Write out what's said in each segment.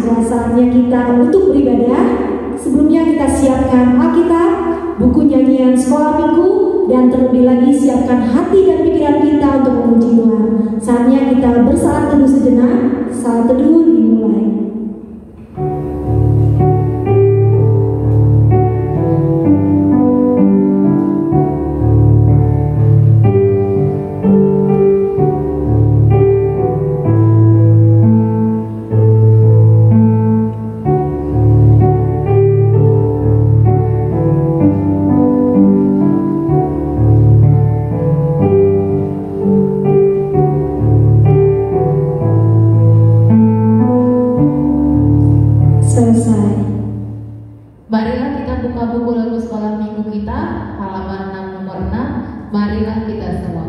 sudah saatnya kita untuk beribadah. Sebelumnya kita siapkan Alkitab, buku nyanyian sekolah minggu, dan terlebih lagi siapkan hati dan pikiran kita untuk memuji Tuhan. Saatnya kita bersaat teduh sejenak. Saat teduh dimulai. Marilah kita buka buku lagu sekolah minggu kita, halaman 6 nomor 6. Marilah kita semua.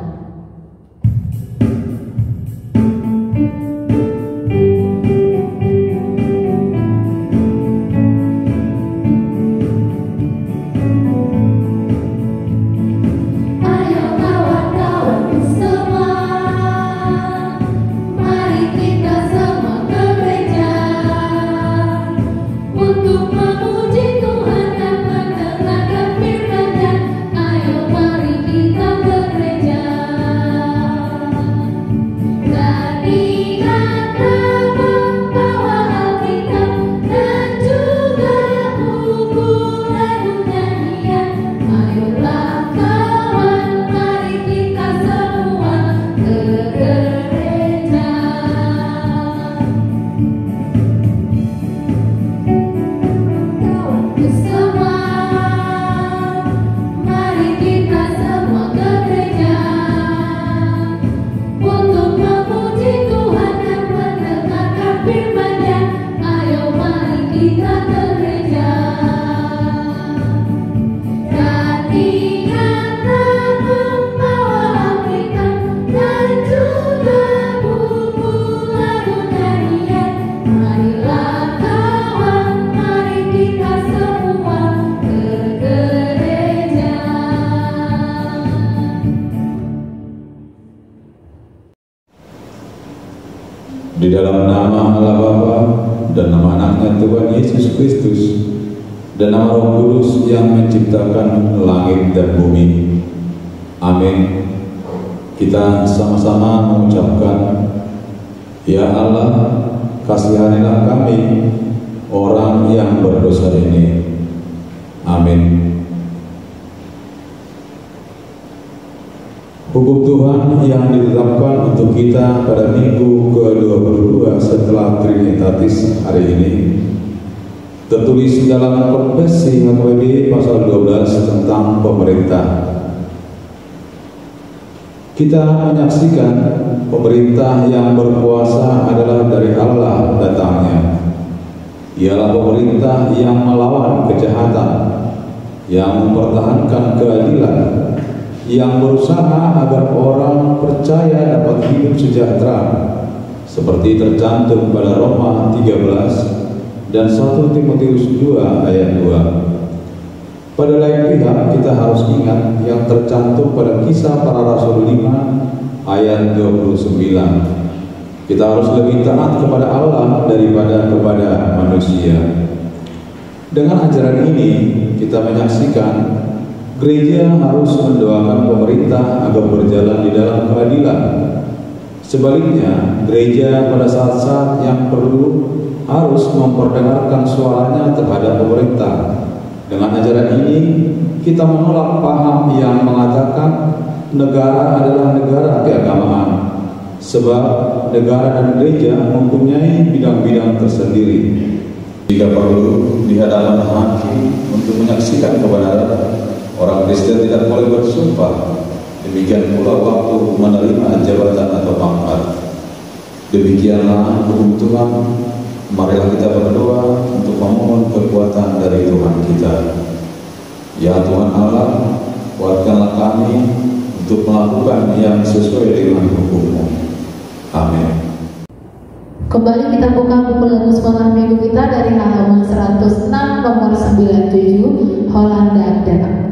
Di dalam nama Allah Bapa dan nama anaknya Tuhan Yesus Kristus dan nama Roh Kudus yang menciptakan langit dan bumi. Amin. Kita sama-sama mengucapkan, Ya Allah, kasihanilah kami orang yang berdosa ini. Amin. Hukum Tuhan yang ditetapkan untuk kita pada minggu ke-22 setelah Trinitatis hari ini tertulis dalam Konfesi HKBP pasal 12 tentang pemerintah. Kita menyaksikan pemerintah yang berkuasa adalah dari Allah datangnya. Ialah pemerintah yang melawan kejahatan, yang mempertahankan keadilan, yang berusaha agar orang percaya dapat hidup sejahtera seperti tercantum pada Roma 13 dan 1 Timotius 2 ayat 2. Pada lain pihak kita harus ingat yang tercantum pada Kisah Para Rasul 5 ayat 29. Kita harus lebih taat kepada Allah daripada kepada manusia. Dengan ajaran ini kita menyaksikan gereja harus mendoakan pemerintah agar berjalan di dalam keadilan. Sebaliknya, gereja pada saat-saat yang perlu harus memperdengarkan suaranya terhadap pemerintah. Dengan ajaran ini, kita menolak paham yang mengatakan negara adalah negara keagamaan, sebab negara dan gereja mempunyai bidang-bidang tersendiri. Jika perlu, di hadapan hakim untuk menyaksikan kebenaran, orang Kristen tidak boleh bersumpah. Demikian pula waktu menerima jabatan atau pangkat. Demikianlah hukum Tuhan. Marilah kita berdoa untuk memohon kekuatan dari Tuhan kita. Ya Tuhan Allah, kuatkanlah kami untuk melakukan yang sesuai dengan hukum-Mu. Amin. Kembali kita buka buku lagu sekolah minggu kita dari halaman 106 nomor 97, Holanda Denmark.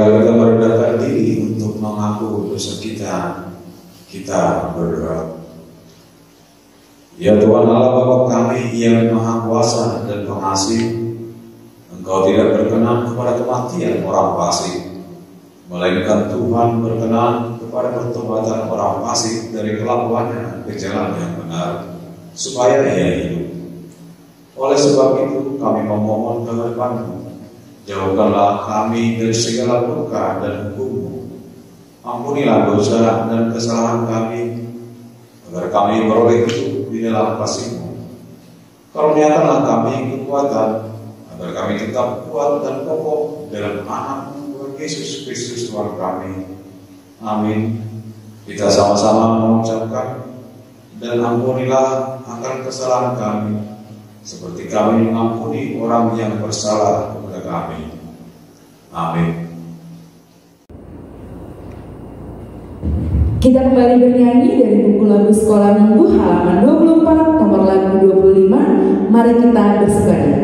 Marilah kita merendahkan diri untuk mengaku dosa kita. Kita berdoa. Ya Tuhan Allah Bapa kami yang Maha Kuasa dan Pengasih, Engkau tidak berkenan kepada kematian orang fasik, melainkan Tuhan berkenan kepada pertobatan orang fasik dari kelakuannya ke jalan yang benar, supaya ia hidup. Oleh sebab itu kami memohon kehadiran-Mu, jauhkanlah kami dari segala murka dan hukum-Mu. Ampunilah dosa dan kesalahan kami, agar kami beroleh hidup di dalam kasih-Mu. Karuniakanlah kami kekuatan, agar kami tetap kuat dan kokoh dalam anak-Mu Yesus Kristus Tuhan kami. Amin. Kita sama-sama mengucapkan, dan ampunilah akan kesalahan kami, seperti kami mengampuni orang yang bersalah kepada kami. Amin. Kita kembali bernyanyi dari buku lagu Sekolah Minggu halaman 24 nomor lagu 25. Mari kita bersukaria.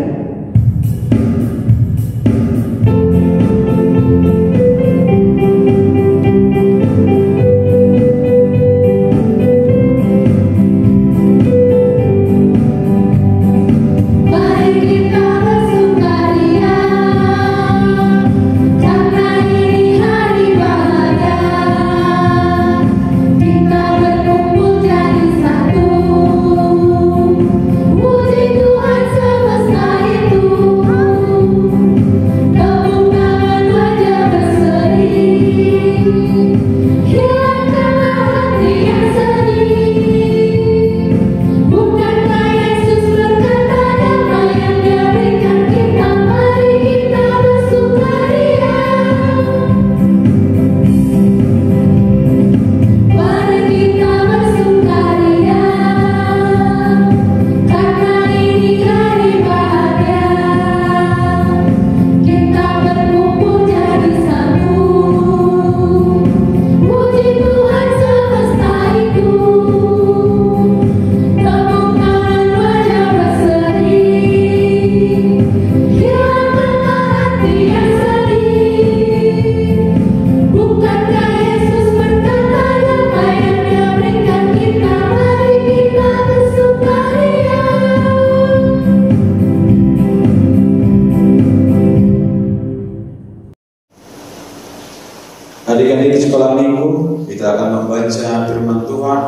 Adik-adik sekolah minggu, kita akan membaca firman Tuhan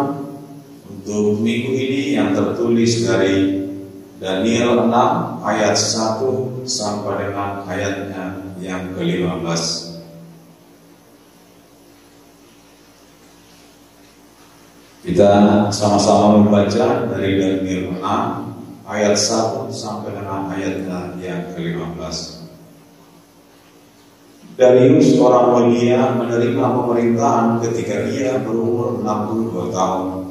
untuk minggu ini yang tertulis dari Daniel 6 ayat 1 sampai dengan ayatnya yang ke-15. Kita sama-sama membaca dari Daniel 6 ayat 1 sampai dengan ayatnya yang ke-15. Darius orang Media menerima pemerintahan ketika ia berumur 62 tahun.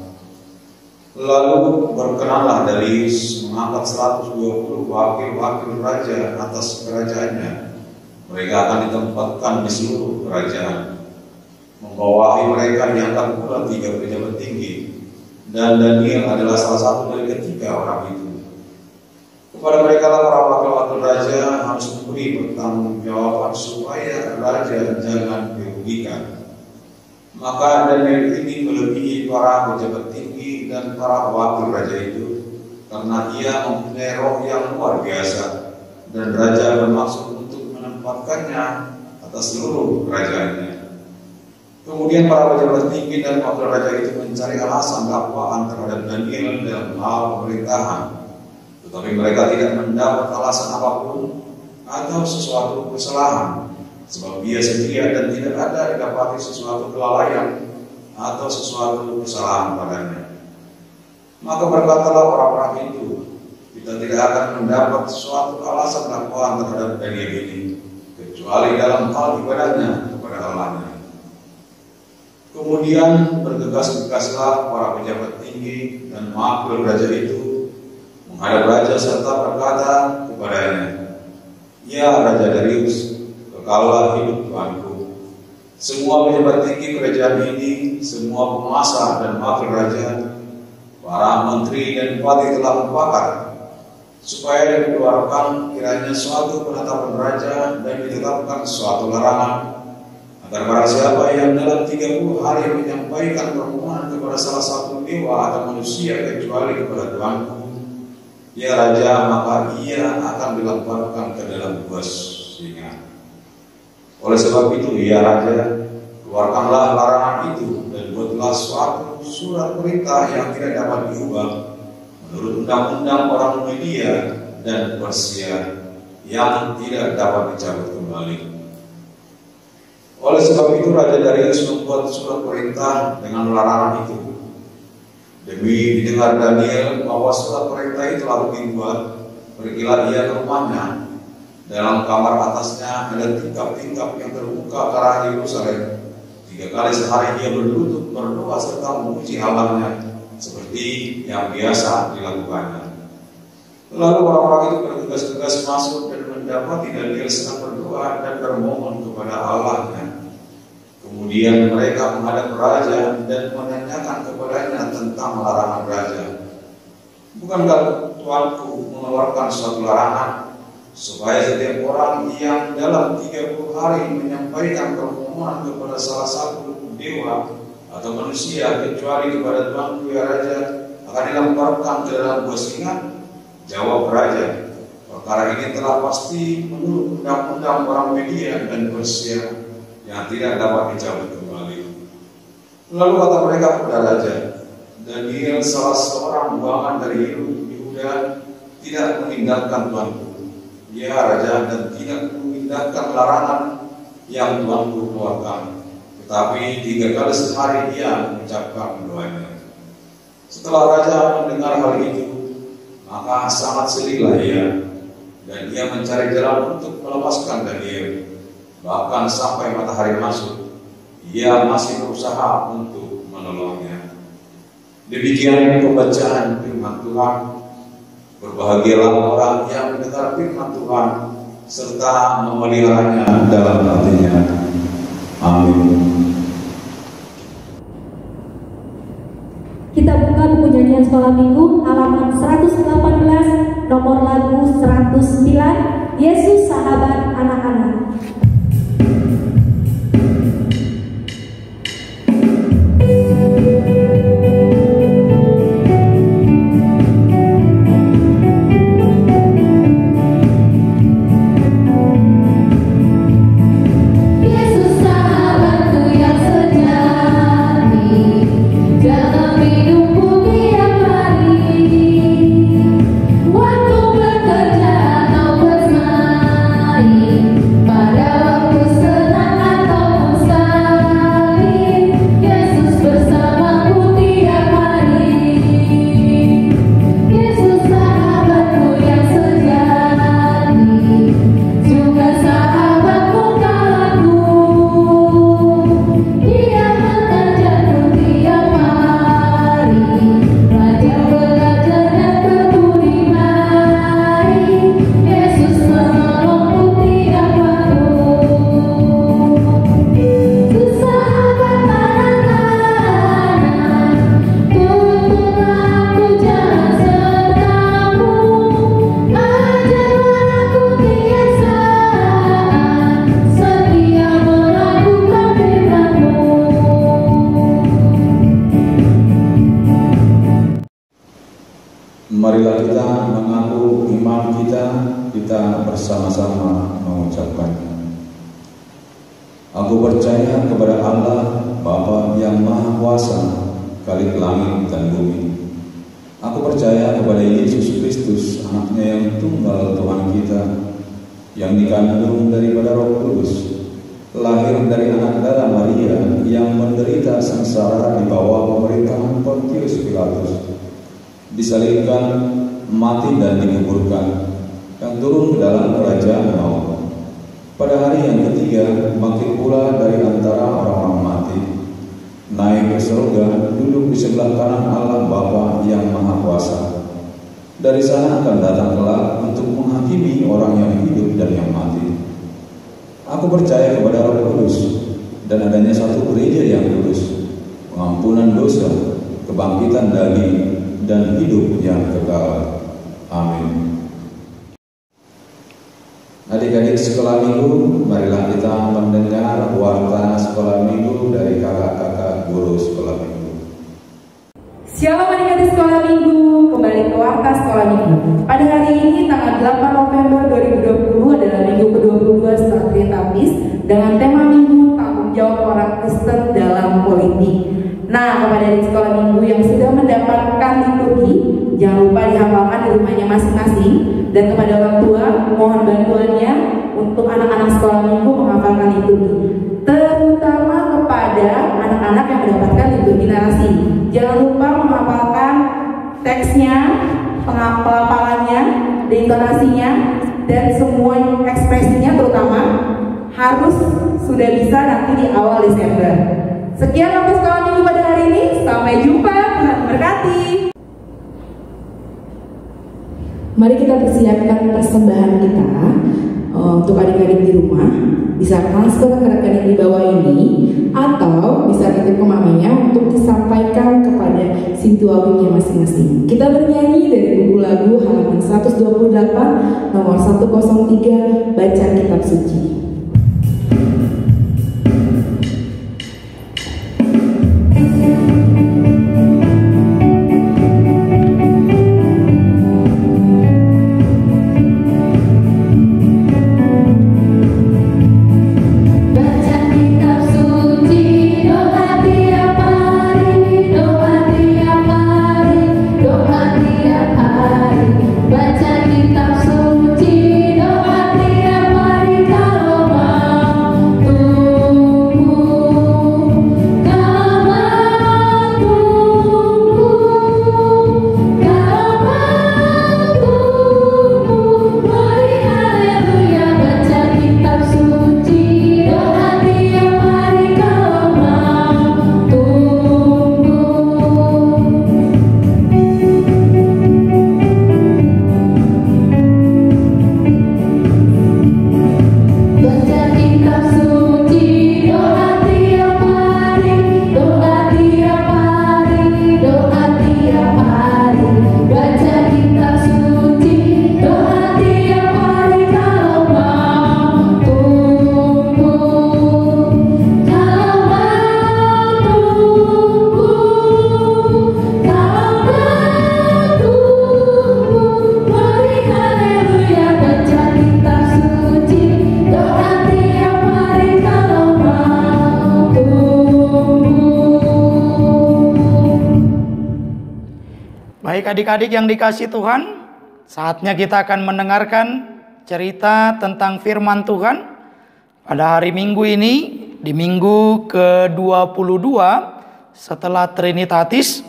Lalu berkenanlah Darius mengangkat 120 wakil-wakil raja atas kerajaannya. Mereka akan ditempatkan di seluruh kerajaan. Membawahi mereka diangkat pula 3 pejabat tinggi, dan Daniel adalah salah satu dari ketiga orang itu. Kepada mereka lah para wakil-wakil raja harus memberi pertanggungjawaban supaya raja jangan dirugikan. Maka Daniel ini melebihi para pejabat tinggi dan para wakil raja itu, karena ia mempunyai roh yang luar biasa, dan raja bermaksud untuk menempatkannya atas seluruh kerajaannya. Kemudian para pejabat tinggi dan wakil raja itu mencari alasan dakwaan terhadap Daniel dalam hal pemerintahan. Tetapi mereka tidak mendapat alasan apapun atau sesuatu kesalahan, sebab dia setia dan tidak ada didapati sesuatu kelalaian atau sesuatu kesalahan padanya. Maka berkatalah orang-orang itu, kita tidak akan mendapat sesuatu alasan dakwaan terhadap Daniel ini, kecuali dalam hal ibadahnya kepada Allahnya. Kemudian bergegas-gegaslah para pejabat tinggi dan wakil raja itu menghadap raja serta berkata kepadanya, "Ya Raja Darius, kekallah hidup Tuanku. Semua pejabat tinggi kerajaan ini, semua penguasa dan wakil raja, para menteri dan bupati telah bersepakat supaya dikeluarkan kiranya suatu penetapan raja dan ditetapkan suatu larangan Agar barang siapa yang dalam 30 hari menyampaikan permohonan kepada salah satu dewa atau manusia kecuali kepada Tuanku, ya Raja, maka ia akan dilemparkan ke dalam buas singa. Oleh sebab itu, ya Raja, keluarkanlah larangan itu dan buatlah suatu surat perintah yang tidak dapat diubah menurut undang-undang orang Media dan Persia yang tidak dapat dicabut kembali. Oleh sebab itu, Raja Darius membuat surat perintah dengan larangan itu. Demi didengar Daniel bahwa surat perintah itu lalu dibuat, pergilah ia ke rumahnya. Dalam kamar atasnya ada tingkap-tingkap yang terbuka ke arah Yerusalem. 3 kali sehari ia berlutut berdoa serta memuji Allahnya seperti yang biasa dilakukannya. Lalu orang-orang itu bergegas-gegas masuk dan mendapati Daniel sedang berdoa dan bermohon kepada Allahnya. Kemudian mereka menghadap raja dan menanyakan kepadanya tentang larangan raja. Bukankah Tuanku mengeluarkan suatu larangan supaya setiap orang yang dalam 30 hari menyampaikan permohonan kepada salah satu dewa atau manusia kecuali kepada Tuanku ya Raja akan dilemparkan ke dalam buas singa? Jawab raja, perkara ini telah pasti menurut undang-undang orang Media dan Persia yang tidak dapat dicabut kembali. Lalu kata mereka kepada raja, Daniel salah seorang buangan dari Yehuda tidak meninggalkan Tuanku, ya Raja, dan tidak meninggalkan larangan yang Tuanku keluarkan, tetapi 3 kali sehari ia mengucapkan doanya. Setelah raja mendengar hal itu, maka sangat sedihlah ia, dan ia mencari jalan untuk melepaskan Daniel. Bahkan sampai matahari masuk, ia masih berusaha untuk menolongnya. Demikian pembacaan firman Tuhan. Berbahagialah orang yang mendengar firman Tuhan serta memeliharanya dalam hatinya. Amin. Kita buka buku nyanyian sekolah minggu halaman 118, nomor lagu 109, Yesus Sahabat Anak-anak. Waktu bekerja atau bermain, Marilah kita mengaku iman kita bersama-sama mengucapkannya. Aku percaya kepada Allah, Bapa yang Maha Kuasa, Khalik langit dan bumi. Aku percaya kepada Yesus Kristus, Anaknya yang tunggal Tuhan kita, yang dikandung daripada Roh Kudus, lahir dari anak darah Maria, yang menderita sengsara di bawah pemerintahan Pontius Pilatus, disalibkan, mati dan dikuburkan, yang turun ke dalam kerajaan maut. Pada hari yang ketiga, bangkit pula dari antara orang-orang mati, naik ke surga, duduk di sebelah kanan Allah Bapa yang Maha Kuasa. Dari sana akan datang kelak untuk menghakimi orang yang hidup dan yang mati. Aku percaya kepada Roh Kudus dan adanya satu gereja yang kudus, pengampunan dosa, kebangkitan daging, dan hidup yang kekal. Amin. Adik Adik-adik sekolah minggu, marilah kita mendengar warta sekolah minggu dari kakak-kakak guru sekolah minggu. Shalom adik-adik sekolah minggu, kembali ke warta sekolah minggu. Pada hari ini tanggal 8 November 2020 adalah minggu ke-22 setelah Trinitatis dengan tema minggu tanggung jawab orang Kristen dalam politik. Nah, kepada adik sekolah minggu yang sudah mendapatkan liturgi, jangan lupa dihafalkan di rumahnya masing-masing. Dan kepada orang tua, mohon bantuannya untuk anak-anak sekolah minggu menghafalkan liturgi, terutama kepada anak-anak yang mendapatkan liturgi narasi. Jangan lupa menghafalkan teksnya, pelafalannya, intonasinya, dan semua ekspresinya terutama harus sudah bisa nanti di awal Desember. Sekian waktu sekolah minggu pada hari ini. Sampai jumpa. Tuhan berkati. Mari kita persiapkan persembahan kita untuk adik-adik di rumah. Bisa transfer ke rekening di bawah ini, atau bisa titip ke mamanya untuk disampaikan kepada sintuawiknya masing-masing. Kita bernyanyi dari buku lagu halaman 128 nomor 103, baca kitab suci. Baik adik-adik yang dikasih Tuhan, saatnya kita akan mendengarkan cerita tentang firman Tuhan pada hari Minggu ini, di minggu ke-22 setelah Trinitatis,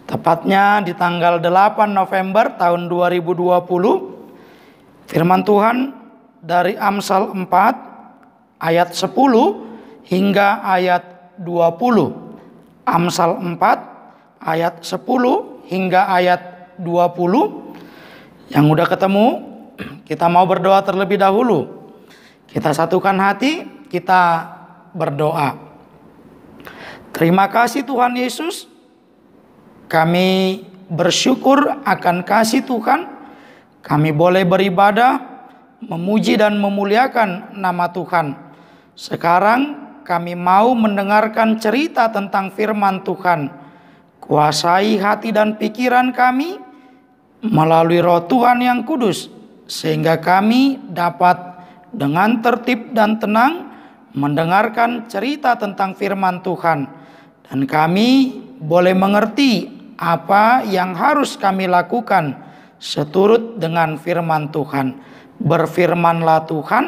tepatnya di tanggal 8 November tahun 2020. Firman Tuhan dari Amsal 4 ayat 10 hingga ayat 20. Amsal 4 ayat 10 hingga ayat 20. Yang udah ketemu, kita mau berdoa terlebih dahulu. Kita satukan hati, kita berdoa. Terima kasih Tuhan Yesus. Kami bersyukur akan kasih Tuhan. Kami boleh beribadah, memuji dan memuliakan nama Tuhan. Sekarang kami mau mendengarkan cerita tentang firman Tuhan. Kuasai hati dan pikiran kami melalui Roh Tuhan yang kudus, sehingga kami dapat dengan tertib dan tenang mendengarkan cerita tentang firman Tuhan, dan kami boleh mengerti apa yang harus kami lakukan seturut dengan firman Tuhan. Berfirmanlah Tuhan,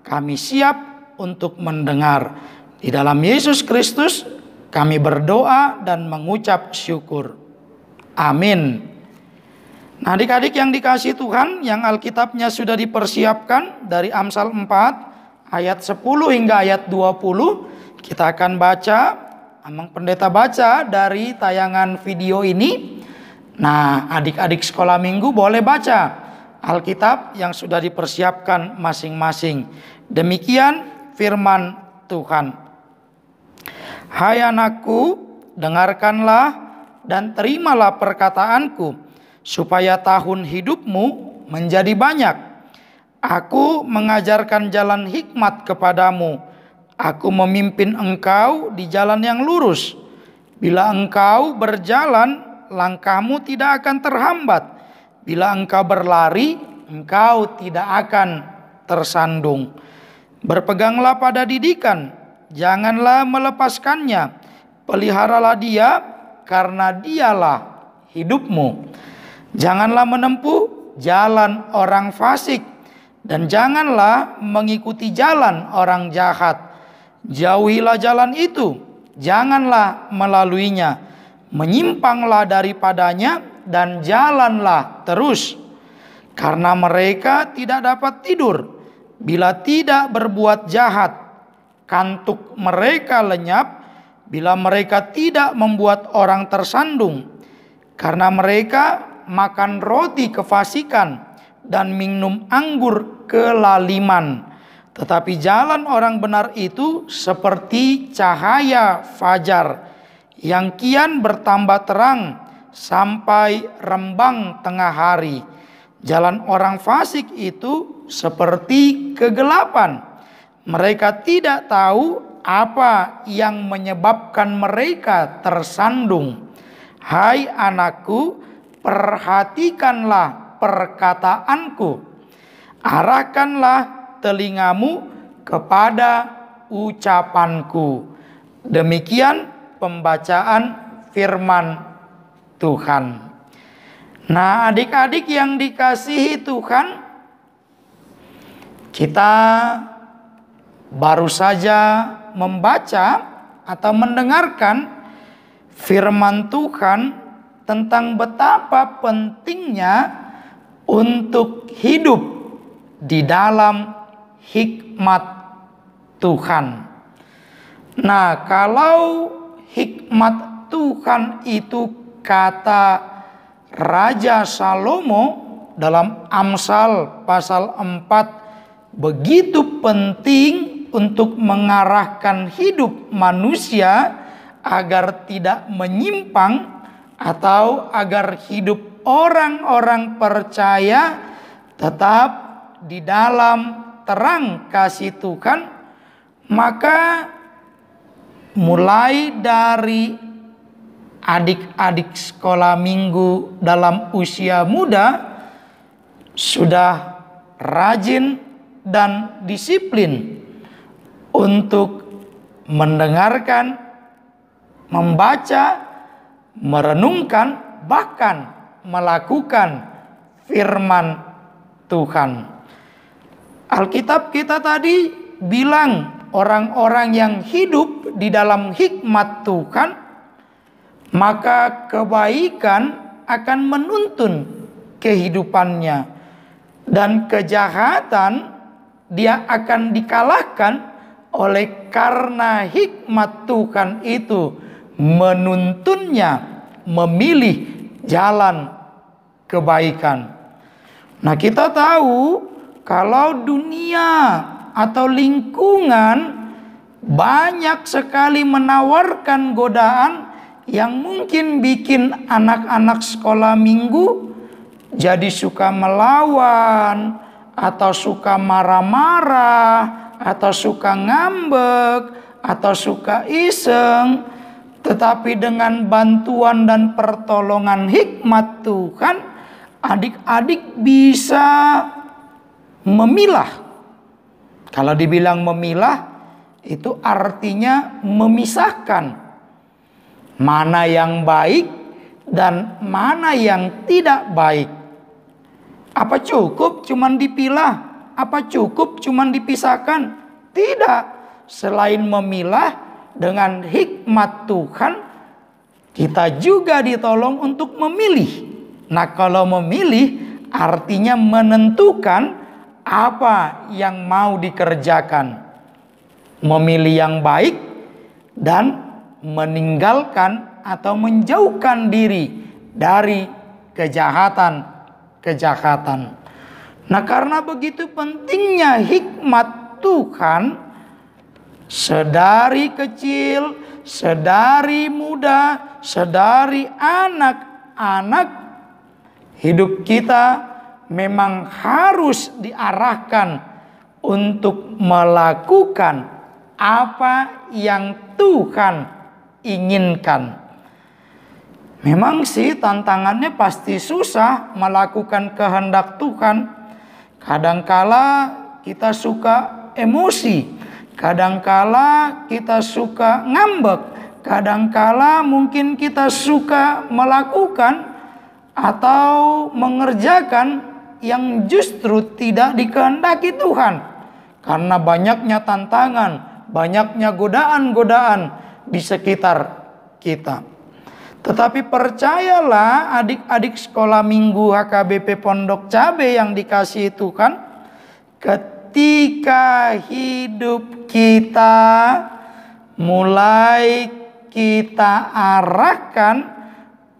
kami siap untuk mendengar. Di dalam Yesus Kristus kami berdoa dan mengucap syukur. Amin. Nah adik-adik yang dikasih Tuhan, yang Alkitabnya sudah dipersiapkan dari Amsal 4 ayat 10 hingga ayat 20. Kita akan baca, Amang Pendeta baca dari tayangan video ini. Nah adik-adik sekolah minggu boleh baca Alkitab yang sudah dipersiapkan masing-masing. Demikian firman Tuhan. Hai anakku, dengarkanlah dan terimalah perkataanku, supaya tahun hidupmu menjadi banyak. Aku mengajarkan jalan hikmat kepadamu. Aku memimpin engkau di jalan yang lurus. Bila engkau berjalan, langkahmu tidak akan terhambat. Bila engkau berlari, engkau tidak akan tersandung. Berpeganglah pada didikan, janganlah melepaskannya. Peliharalah dia, karena dialah hidupmu. Janganlah menempuh jalan orang fasik, dan janganlah mengikuti jalan orang jahat. Jauhilah jalan itu, janganlah melaluinya. Menyimpanglah daripadanya dan jalanlah terus. Karena mereka tidak dapat tidur bila tidak berbuat jahat. Kantuk mereka lenyap bila mereka tidak membuat orang tersandung. Karena mereka makan roti kefasikan dan minum anggur kelaliman. Tetapi jalan orang benar itu seperti cahaya fajar yang kian bertambah terang sampai rembang tengah hari. Jalan orang fasik itu seperti kegelapan. Mereka tidak tahu apa yang menyebabkan mereka tersandung. Hai anakku, perhatikanlah perkataanku. Arahkanlah telingamu kepada ucapanku. Demikian pembacaan firman Tuhan. Nah, adik-adik yang dikasihi Tuhan, kita baru saja membaca atau mendengarkan firman Tuhan tentang betapa pentingnya untuk hidup di dalam hikmat Tuhan. Nah, kalau hikmat Tuhan itu kata Raja Salomo dalam Amsal pasal 4 begitu penting untuk mengarahkan hidup manusia agar tidak menyimpang atau agar hidup orang-orang percaya tetap di dalam terang kasih Tuhan, maka mulai dari adik-adik sekolah minggu dalam usia muda sudah rajin dan disiplin untuk mendengarkan, membaca, merenungkan, bahkan melakukan firman Tuhan. Alkitab kita tadi bilang orang-orang yang hidup di dalam hikmat Tuhan, maka kebaikan akan menuntun kehidupannya dan kejahatan dia akan dikalahkan oleh karena hikmat Tuhan itu menuntunnya memilih jalan kebaikan. Nah, kita tahu kalau dunia atau lingkungan banyak sekali menawarkan godaan yang mungkin bikin anak-anak sekolah minggu jadi suka melawan, atau suka marah-marah, atau suka ngambek, atau suka iseng. Tetapi dengan bantuan dan pertolongan hikmat Tuhan, adik-adik bisa memilah. Kalau dibilang memilah, itu artinya memisahkan mana yang baik dan mana yang tidak baik. Apa cukup cuman dipilah? Apa cukup cuman dipisahkan? Tidak. Selain memilah dengan hikmat Tuhan, kita juga ditolong untuk memilih. Nah, kalau memilih artinya menentukan apa yang mau dikerjakan. Memilih yang baik dan meninggalkan atau menjauhkan diri dari kejahatan. Nah, karena begitu pentingnya hikmat Tuhan, sedari kecil, sedari muda, sedari anak-anak, hidup kita memang harus diarahkan untuk melakukan apa yang Tuhan inginkan. Memang sih tantangannya pasti susah melakukan kehendak Tuhan. Kadangkala kita suka emosi, kadangkala kita suka ngambek, kadangkala mungkin kita suka melakukan atau mengerjakan yang justru tidak dikehendaki Tuhan. Karena banyaknya tantangan, banyaknya godaan-godaan di sekitar kita. Tetapi percayalah adik-adik sekolah minggu HKBP Pondok Cabe yang dikasihi Tuhan, ketika hidup kita mulai kita arahkan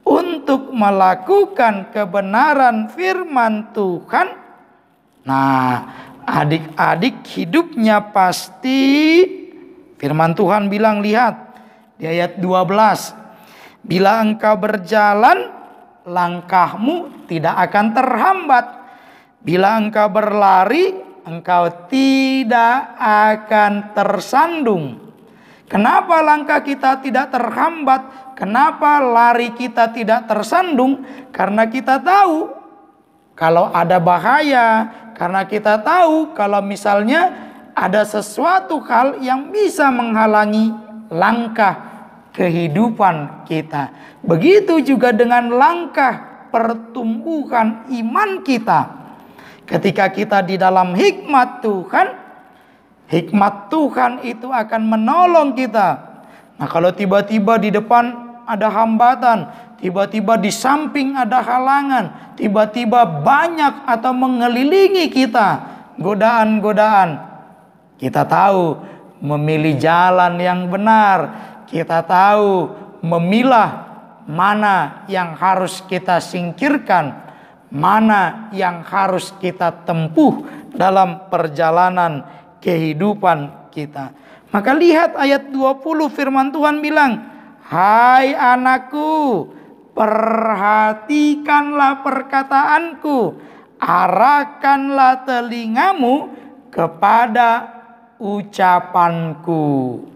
untuk melakukan kebenaran firman Tuhan, nah adik-adik hidupnya pasti, firman Tuhan bilang, lihat di ayat 12. Bila engkau berjalan, langkahmu tidak akan terhambat. Bila engkau berlari, engkau tidak akan tersandung. Kenapa langkah kita tidak terhambat? Kenapa lari kita tidak tersandung? Karena kita tahu kalau ada bahaya. Karena kita tahu kalau misalnya ada sesuatu hal yang bisa menghalangi langkah kehidupan kita. Begitu juga dengan langkah pertumbuhan iman kita. Ketika kita di dalam hikmat Tuhan itu akan menolong kita. Nah, kalau tiba-tiba di depan ada hambatan, tiba-tiba di samping ada halangan, tiba-tiba banyak atau mengelilingi kita godaan-godaan, kita tahu memilih jalan yang benar. Kita tahu memilah mana yang harus kita singkirkan, mana yang harus kita tempuh dalam perjalanan kehidupan kita. Maka lihat ayat 20, firman Tuhan bilang, hai anakku, perhatikanlah perkataanku, arahkanlah telingamu kepada ucapanku.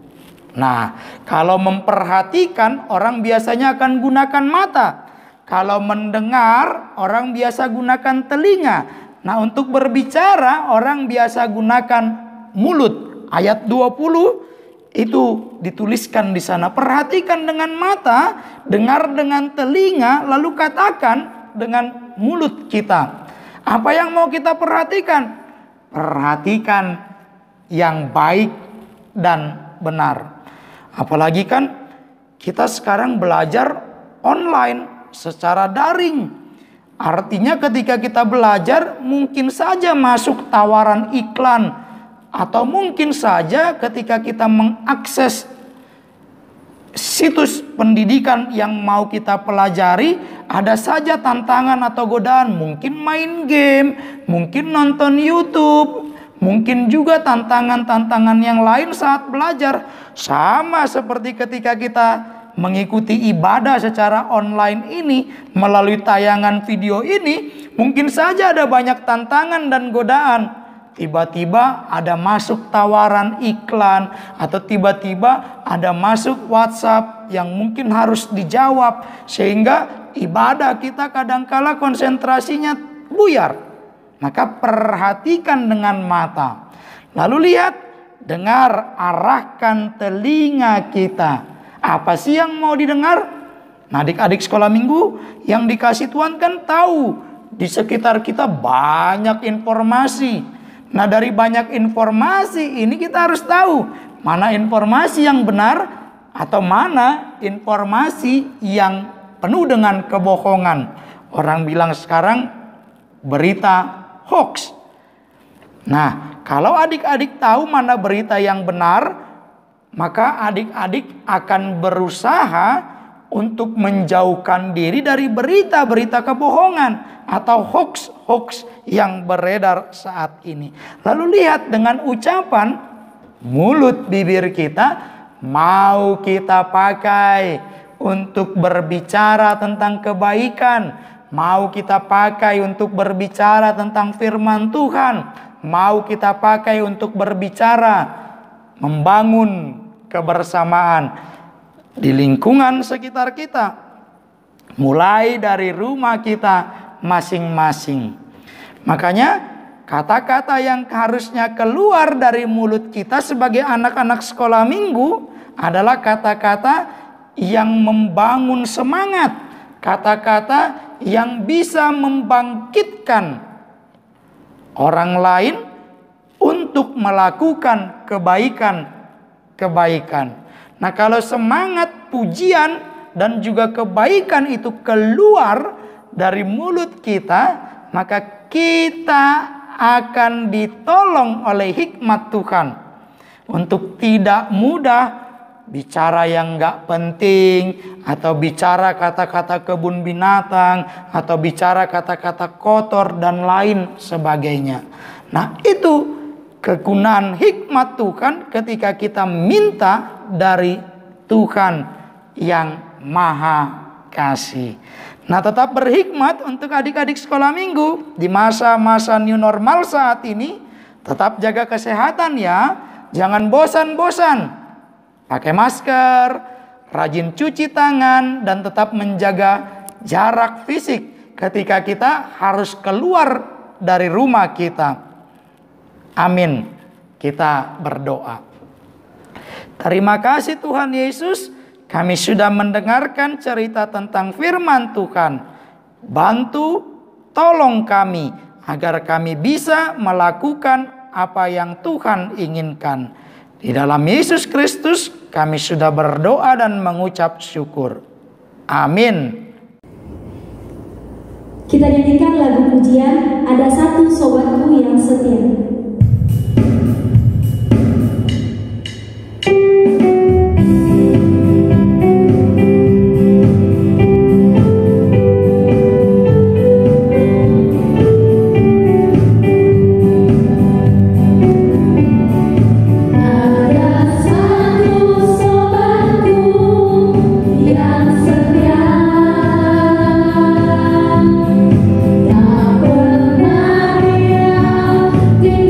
Nah, kalau memperhatikan, orang biasanya akan gunakan mata. Kalau mendengar, orang biasa gunakan telinga. Nah, untuk berbicara, orang biasa gunakan mulut. Ayat 20 itu dituliskan di sana. Perhatikan dengan mata, dengar dengan telinga, lalu katakan dengan mulut kita. Apa yang mau kita perhatikan? Perhatikan yang baik dan benar. Apalagi kan kita sekarang belajar online secara daring. Artinya ketika kita belajar mungkin saja masuk tawaran iklan. Atau mungkin saja ketika kita mengakses situs pendidikan yang mau kita pelajari, ada saja tantangan atau godaan. Mungkin main game, mungkin nonton YouTube, mungkin juga tantangan-tantangan yang lain saat belajar. Sama seperti ketika kita mengikuti ibadah secara online ini, melalui tayangan video ini, mungkin saja ada banyak tantangan dan godaan. Tiba-tiba ada masuk tawaran iklan, atau tiba-tiba ada masuk WhatsApp yang mungkin harus dijawab, sehingga ibadah kita kadangkala konsentrasinya buyar. Maka perhatikan dengan mata. Lalu lihat, dengar, arahkan telinga kita. Apa sih yang mau didengar? Nah, adik-adik sekolah minggu yang dikasih Tuhan kan tahu di sekitar kita banyak informasi. Nah, dari banyak informasi ini kita harus tahu mana informasi yang benar atau mana informasi yang penuh dengan kebohongan. Orang bilang sekarang berita hoax. Nah, kalau adik-adik tahu mana berita yang benar, maka adik-adik akan berusaha untuk menjauhkan diri dari berita-berita kebohongan atau hoax-hoax yang beredar saat ini. Lalu lihat, dengan ucapan mulut bibir kita mau kita pakai untuk berbicara tentang kebaikan, mau kita pakai untuk berbicara tentang firman Tuhan, mau kita pakai untuk berbicara membangun kebersamaan di lingkungan sekitar kita, mulai dari rumah kita masing-masing. Makanya kata-kata yang harusnya keluar dari mulut kita sebagai anak-anak sekolah minggu adalah kata-kata yang membangun semangat, kata-kata yang bisa membangkitkan orang lain untuk melakukan kebaikan. Nah, kalau semangat pujian dan juga kebaikan itu keluar dari mulut kita, maka kita akan ditolong oleh hikmat Tuhan untuk tidak mudah bicara yang gak penting, atau bicara kata-kata kebun binatang, atau bicara kata-kata kotor dan lain sebagainya. Nah, itu kegunaan hikmat Tuhan ketika kita minta dari Tuhan yang Maha Kasih. Nah, tetap berhikmat untuk adik-adik sekolah minggu di masa-masa new normal saat ini. Tetap jaga kesehatan ya, jangan bosan-bosan. Pakai masker, rajin cuci tangan, dan tetap menjaga jarak fisik ketika kita harus keluar dari rumah kita. Amin. Kita berdoa. Terima kasih Tuhan Yesus, kami sudah mendengarkan cerita tentang firman Tuhan. Bantu, tolong kami agar kami bisa melakukan apa yang Tuhan inginkan. Di dalam Yesus Kristus kami sudah berdoa dan mengucap syukur. Amin. Kita nyanyikan lagu pujian Ada Satu Sobatku Yang Setia. Tak pernah dia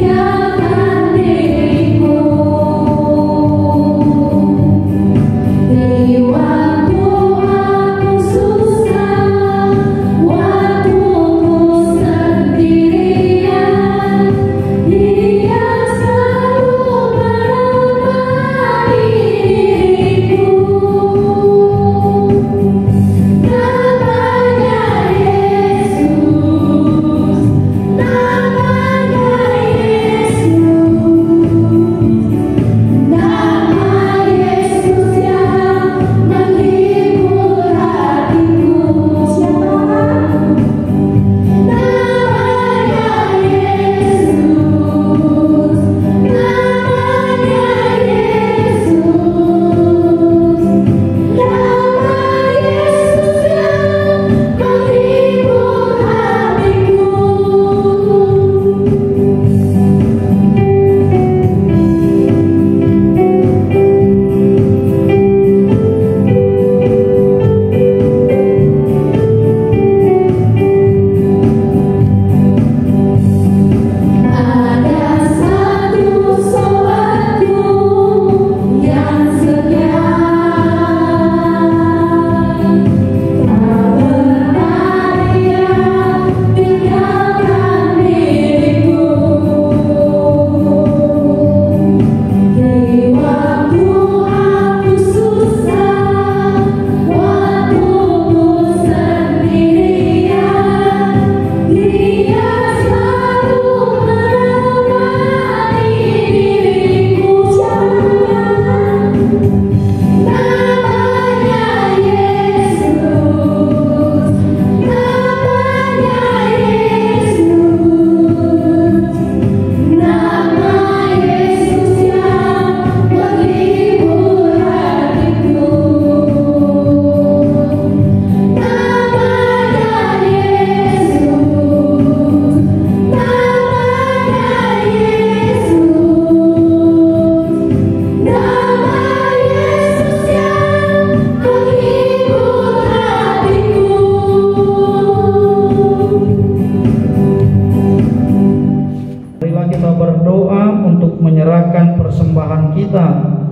persembahan kita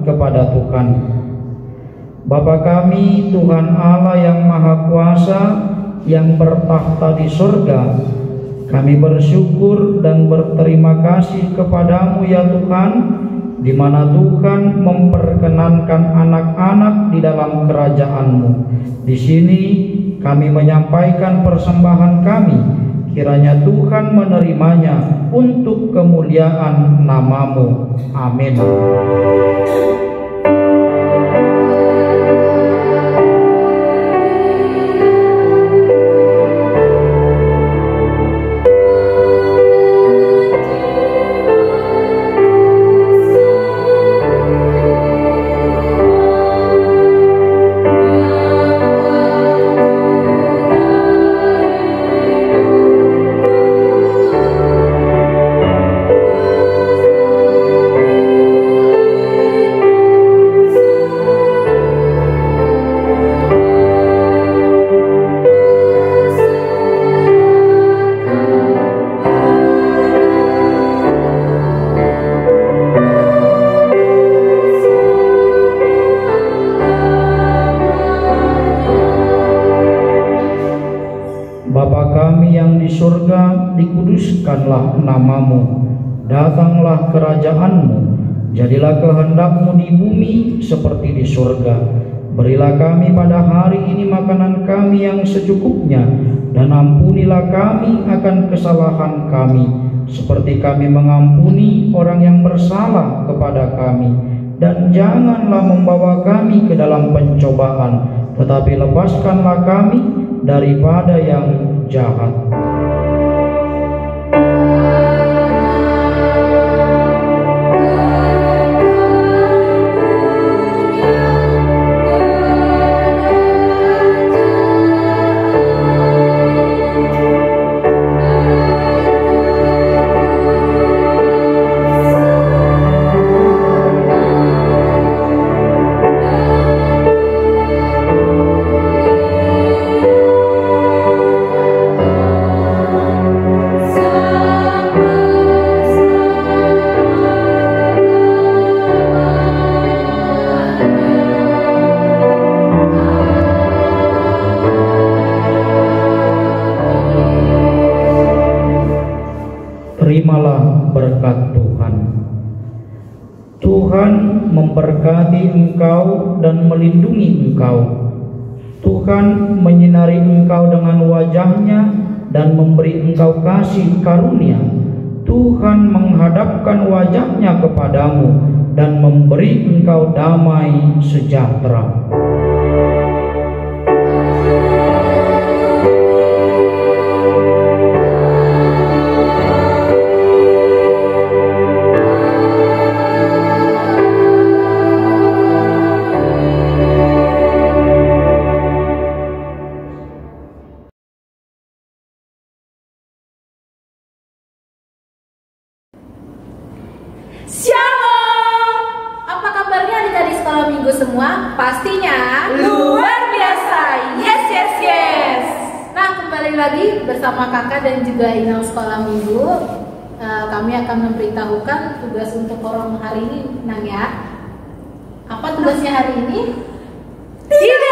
kepada Tuhan. Bapa kami, Tuhan Allah yang Maha Kuasa, yang bertakhta di surga, kami bersyukur dan berterima kasih kepadamu ya Tuhan, di mana Tuhan memperkenankan anak-anak di dalam kerajaan-Mu. Di sini kami menyampaikan persembahan kami, kiranya Tuhan menerimanya untuk kemuliaan nama-Mu. Amin. surga, dikuduskanlah namamu, datanglah kerajaanmu, jadilah kehendak-Mu di bumi seperti di surga. Berilah kami pada hari ini makanan kami yang secukupnya, dan ampunilah kami akan kesalahan kami, seperti kami mengampuni orang yang bersalah kepada kami. Dan janganlah membawa kami ke dalam pencobaan, tetapi lepaskanlah kami daripada yang jahat. Terimalah berkat Tuhan. Tuhan memberkati engkau dan melindungi engkau. Tuhan menyinari engkau dengan wajah-Nya dan memberi engkau kasih karunia. Tuhan menghadapkan wajah-Nya kepadamu dan memberi engkau damai sejahtera. Shalom, apa kabarnya adik-adik sekolah minggu semua? Pastinya luar biasa, yes yes yes. Nah, kembali lagi bersama kakak dan juga inang sekolah minggu. Kami akan memberitahukan tugas untuk orang hari ini, Nang ya. Apa tugasnya hari ini? Tidak